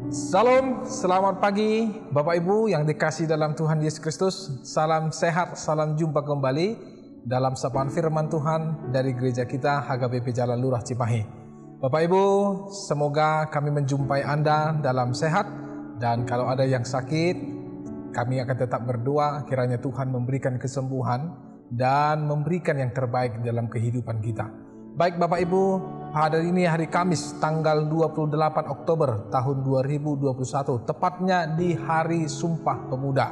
Salam, selamat pagi Bapak Ibu yang dikasihi dalam Tuhan Yesus Kristus. Salam sehat, salam jumpa kembali dalam sapaan firman Tuhan dari gereja kita HKBP Jalan Lurah Cimahi. Bapak Ibu, semoga kami menjumpai Anda dalam sehat, dan kalau ada yang sakit, kami akan tetap berdoa kiranya Tuhan memberikan kesembuhan dan memberikan yang terbaik dalam kehidupan kita. Baik Bapak Ibu, hari ini hari Kamis tanggal 28 Oktober tahun 2021, tepatnya di hari Sumpah Pemuda.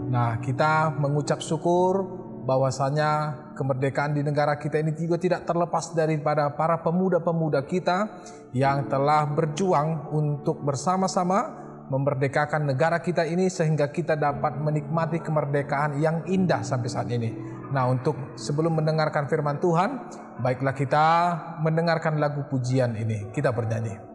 Nah, kita mengucap syukur bahwasanya kemerdekaan di negara kita ini juga tidak terlepas daripada para pemuda-pemuda kita yang telah berjuang untuk bersama-sama memerdekakan negara kita ini sehingga kita dapat menikmati kemerdekaan yang indah sampai saat ini. Nah, untuk sebelum mendengarkan firman Tuhan, baiklah kita mendengarkan lagu pujian ini. Kita bernyanyi.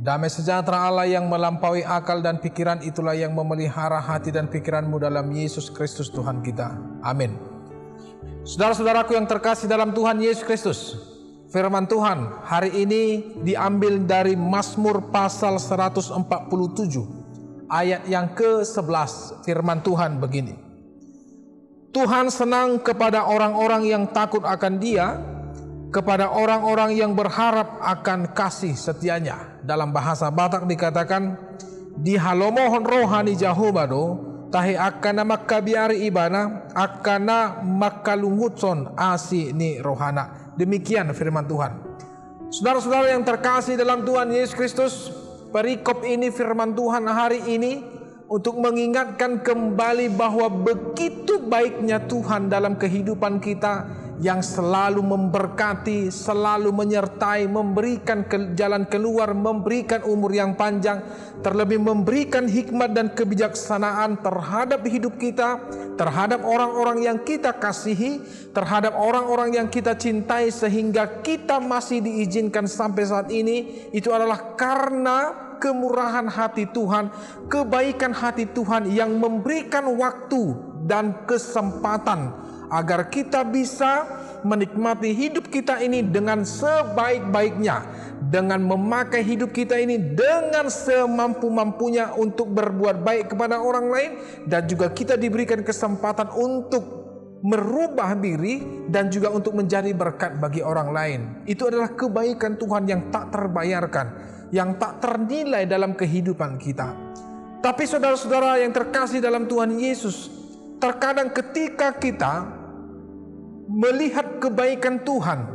Damai sejahtera Allah yang melampaui akal dan pikiran itulah yang memelihara hati dan pikiranmu dalam Yesus Kristus Tuhan kita. Amin. Saudara-saudaraku yang terkasih dalam Tuhan Yesus Kristus, firman Tuhan hari ini diambil dari Mazmur pasal 147 ayat yang ke-11. Firman Tuhan begini: Tuhan senang kepada orang-orang yang takut akan Dia, kepada orang-orang yang berharap akan kasih setianya. Dalam bahasa Batak dikatakan, di halomohon rohani Jahobado, tahi akana makabiari ibana, akana makalungutson asi ni rohana. Demikian firman Tuhan. Saudara-saudara yang terkasih dalam Tuhan Yesus Kristus, perikop ini firman Tuhan hari ini untuk mengingatkan kembali bahwa begitu baiknya Tuhan dalam kehidupan kita, yang selalu memberkati, selalu menyertai, memberikan jalan keluar, memberikan umur yang panjang, terlebih memberikan hikmat dan kebijaksanaan terhadap hidup kita, terhadap orang-orang yang kita kasihi, terhadap orang-orang yang kita cintai, sehingga kita masih diizinkan sampai saat ini. Itu adalah karena kemurahan hati Tuhan, kebaikan hati Tuhan yang memberikan waktu dan kesempatan agar kita bisa menikmati hidup kita ini dengan sebaik-baiknya, dengan memakai hidup kita ini dengan semampu-mampunya untuk berbuat baik kepada orang lain, dan juga kita diberikan kesempatan untuk merubah diri dan juga untuk menjadi berkat bagi orang lain. Itu adalah kebaikan Tuhan yang tak terbayarkan, yang tak ternilai dalam kehidupan kita. Tapi saudara-saudara yang terkasih dalam Tuhan Yesus, terkadang ketika kita melihat kebaikan Tuhan,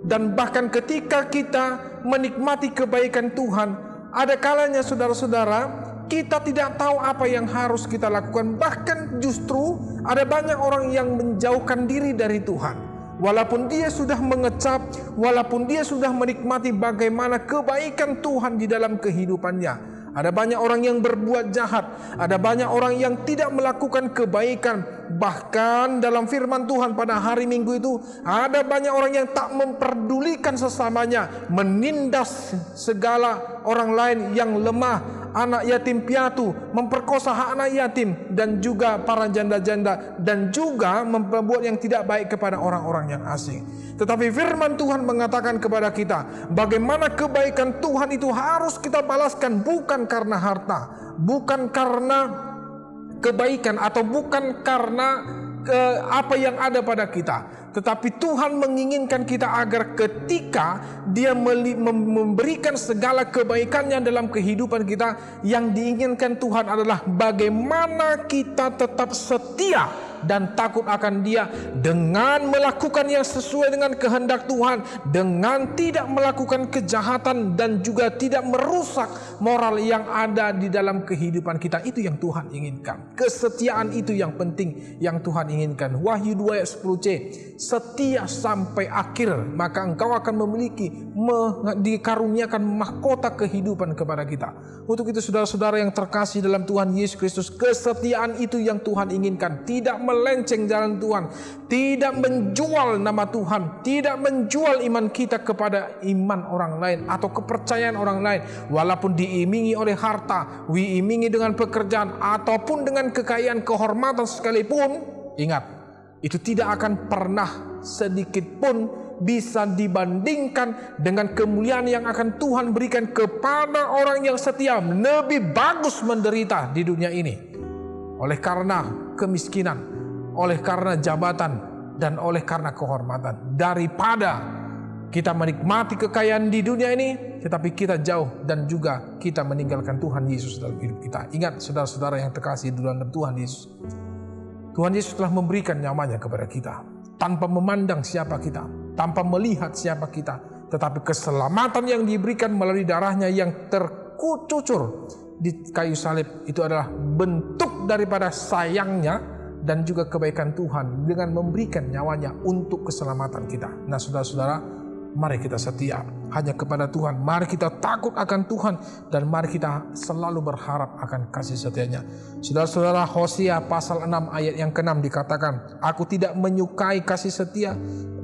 dan bahkan ketika kita menikmati kebaikan Tuhan, ada kalanya saudara-saudara kita tidak tahu apa yang harus kita lakukan. Bahkan justru ada banyak orang yang menjauhkan diri dari Tuhan, walaupun dia sudah mengecap, walaupun dia sudah menikmati bagaimana kebaikan Tuhan di dalam kehidupannya. Ada banyak orang yang berbuat jahat, ada banyak orang yang tidak melakukan kebaikan. Bahkan dalam firman Tuhan pada hari Minggu itu, ada banyak orang yang tak memperdulikan sesamanya, menindas segala orang lain yang lemah, anak yatim piatu, memperkosa anak yatim, dan juga para janda-janda, dan juga membuat yang tidak baik kepada orang-orang yang asing. Tetapi firman Tuhan mengatakan kepada kita, bagaimana kebaikan Tuhan itu harus kita balaskan, bukan karena harta, bukan karena kebaikan, atau bukan karena apa yang ada pada kita. Tetapi Tuhan menginginkan kita agar ketika Dia memberikan segala kebaikannya dalam kehidupan kita, yang diinginkan Tuhan adalah bagaimana kita tetap setia dan takut akan Dia dengan melakukan yang sesuai dengan kehendak Tuhan, dengan tidak melakukan kejahatan dan juga tidak merusak moral yang ada di dalam kehidupan kita. Itu yang Tuhan inginkan. Kesetiaan itu yang penting yang Tuhan inginkan. Wahyu 2 ayat 10c, setia sampai akhir, maka engkau akan memiliki, dikaruniakan mahkota kehidupan kepada kita. Untuk itu saudara-saudara yang terkasih dalam Tuhan Yesus Kristus, kesetiaan itu yang Tuhan inginkan. Tidak melenceng jalan Tuhan, tidak menjual nama Tuhan, tidak menjual iman kita kepada iman orang lain atau kepercayaan orang lain, walaupun diimingi oleh harta, diimingi dengan pekerjaan, ataupun dengan kekayaan, kehormatan sekalipun. Ingat, itu tidak akan pernah sedikit pun bisa dibandingkan dengan kemuliaan yang akan Tuhan berikan kepada orang yang setia. Lebih bagus menderita di dunia ini oleh karena kemiskinan, oleh karena jabatan, dan oleh karena kehormatan, daripada kita menikmati kekayaan di dunia ini tetapi kita jauh dan juga kita meninggalkan Tuhan Yesus dalam hidup kita. Ingat saudara-saudara yang terkasih dalam Tuhan Yesus, Tuhan Yesus telah memberikan nyawanya kepada kita tanpa memandang siapa kita, tanpa melihat siapa kita, tetapi keselamatan yang diberikan melalui darahnya yang terkucur di kayu salib itu adalah bentuk daripada sayangnya dan juga kebaikan Tuhan dengan memberikan nyawanya untuk keselamatan kita. Nah saudara-saudara, mari kita setia. hanya kepada Tuhan. Mari kita takut akan Tuhan dan mari kita selalu berharap akan kasih setia-Nya. Saudara-saudara, Hosea pasal 6 ayat yang ke-6 dikatakan, aku tidak menyukai kasih setia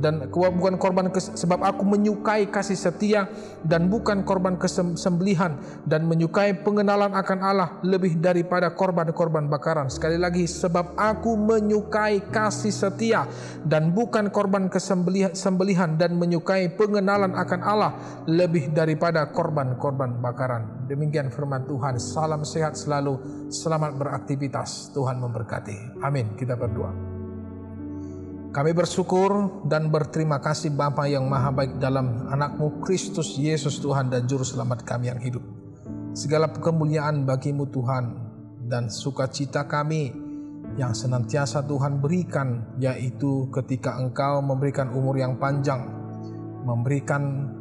dan bukan korban sebab aku menyukai kasih setia dan bukan korban kesembelihan, dan menyukai pengenalan akan Allah lebih daripada korban-korban bakaran. Sekali lagi, sebab aku menyukai kasih setia dan bukan korban kesembelihan, dan menyukai pengenalan akan Allah lebih daripada korban-korban bakaran. Demikian firman Tuhan. Salam sehat selalu, selamat beraktivitas. Tuhan memberkati. Amin. Kita berdoa. Kami bersyukur dan berterima kasih Bapa yang maha baik dalam anak-Mu Kristus Yesus Tuhan dan Juru Selamat kami yang hidup. Segala kemuliaan bagi-Mu Tuhan, dan sukacita kami yang senantiasa Tuhan berikan, yaitu ketika Engkau memberikan umur yang panjang, memberikan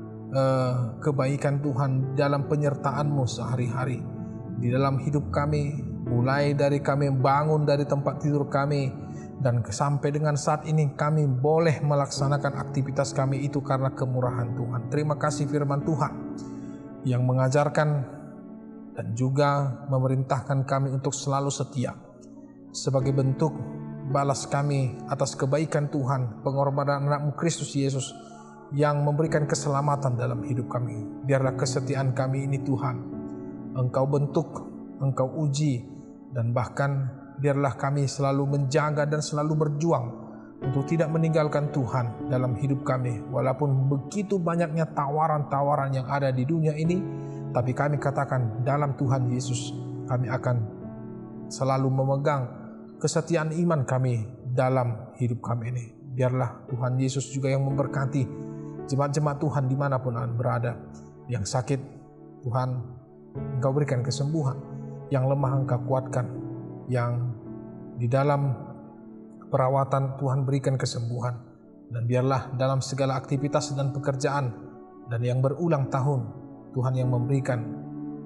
kebaikan Tuhan dalam penyertaan-Mu sehari-hari di dalam hidup kami, mulai dari kami bangun dari tempat tidur kami dan sampai dengan saat ini kami boleh melaksanakan aktivitas kami itu karena kemurahan Tuhan. Terima kasih firman Tuhan yang mengajarkan dan juga memerintahkan kami untuk selalu setia sebagai bentuk balas kami atas kebaikan Tuhan, pengorbanan anak-Mu Kristus Yesus yang memberikan keselamatan dalam hidup kami. Biarlah kesetiaan kami ini Tuhan Engkau bentuk, Engkau uji, dan bahkan biarlah kami selalu menjaga dan selalu berjuang untuk tidak meninggalkan Tuhan dalam hidup kami. Walaupun begitu banyaknya tawaran-tawaran yang ada di dunia ini, tapi kami katakan dalam Tuhan Yesus kami akan selalu memegang kesetiaan iman kami dalam hidup kami ini. Biarlah Tuhan Yesus juga yang memberkati jemaat-jemaat Tuhan dimanapun berada. Yang sakit Tuhan Engkau berikan kesembuhan, yang lemah Engkau kuatkan, yang di dalam perawatan Tuhan berikan kesembuhan. Dan biarlah dalam segala aktivitas dan pekerjaan dan yang berulang tahun, Tuhan yang memberikan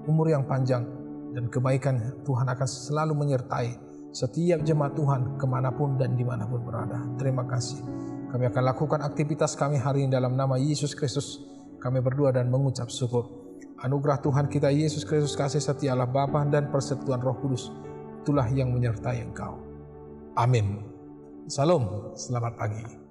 umur yang panjang dan kebaikan Tuhan akan selalu menyertai setiap jemaat Tuhan kemanapun dan dimanapun berada. Terima kasih. Kami akan lakukan aktivitas kami hari ini dalam nama Yesus Kristus. Kami berdoa dan mengucap syukur. Anugerah Tuhan kita Yesus Kristus, kasih setia Allah Bapa dan persekutuan Roh Kudus, itulah yang menyertai engkau. Amin. Salam, selamat pagi.